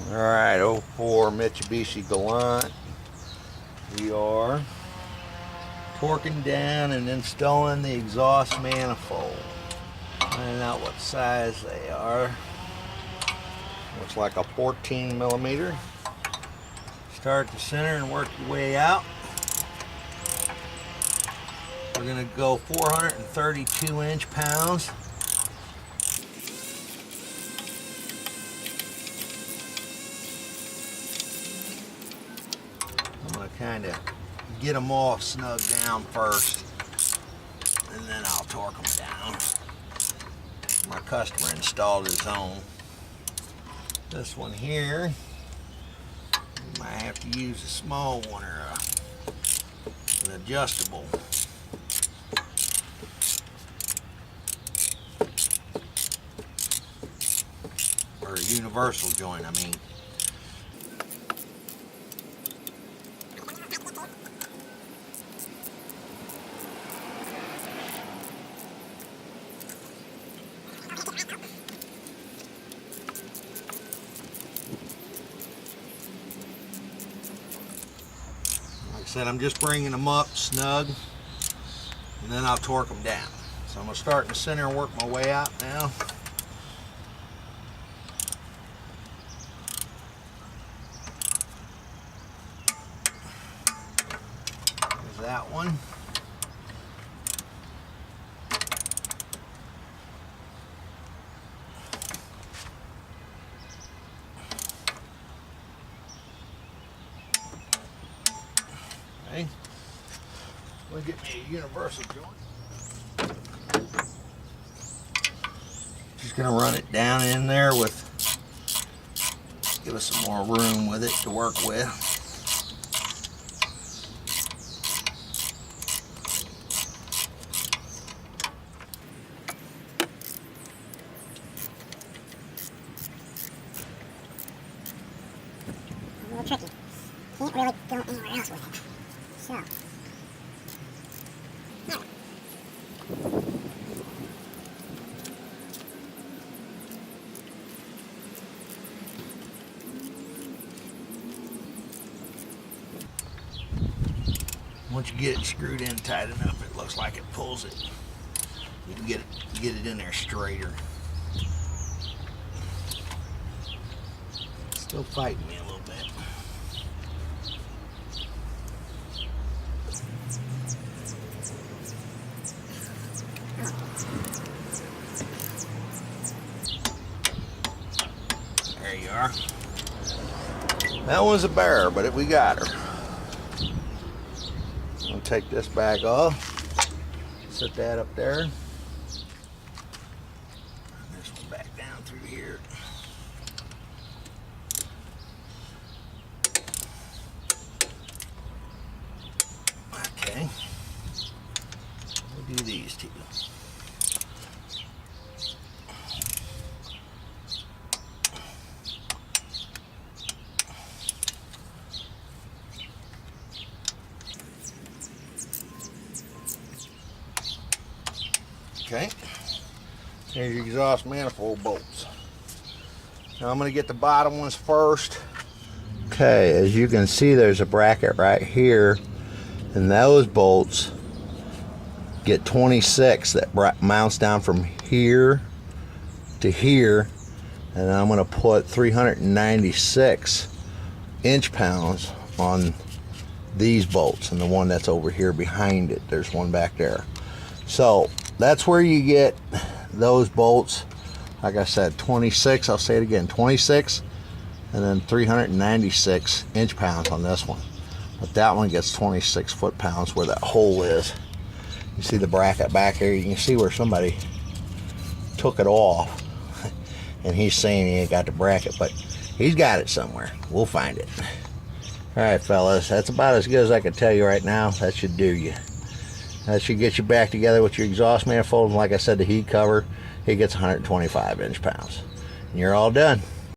Alright, 04 Mitsubishi Galant. We are torquing down and installing the exhaust manifold. Finding out what size they are. Looks like a 14 millimeter. Start at the center and work your way out. We're going to go 432 inch-pounds. I'm going to kind of get them all snug down first, and then I'll torque them down. My customer installed his own. This one here, you might have to use a small one or an adjustable. Or a universal joint, I mean. Like I said, I'm just bringing them up snug, and then I'll torque them down. So I'm going to start in the center and work my way out now. There's that one. Okay. We'll get me a universal joint. Just gonna run it down in there with, give us some more room with it to work with. A little tricky. Can't really go anywhere else with it. So. Once you get it screwed in tight enough, it looks like it pulls it. You can get it in there straighter. Still fighting me a little bit. There you are. That one's a bear, but we got her. I'll take this back off. Set that up there. And this one back down through here. Okay. We'll do these two. Okay, here's your exhaust manifold bolts. Now I'm going to get the bottom ones first. Okay, as you can see, there's a bracket right here, and those bolts get 26 that mounts down from here to here, and I'm going to put 396 inch-pounds on these bolts, and the one that's over here behind it, there's one back there. So that's where you get those bolts. Like I said, 26, I'll say it again, 26, and then 396 inch-pounds on this one. But that one gets 26 foot-pounds where that hole is. You see the bracket back here, you can see where somebody took it off. And he's saying he ain't got the bracket, but he's got it somewhere. We'll find it. Alright fellas, that's about as good as I can tell you right now. That should do you. That should get you back together with your exhaust manifold. And like I said, the heat cover, it gets 125 inch-pounds. And you're all done.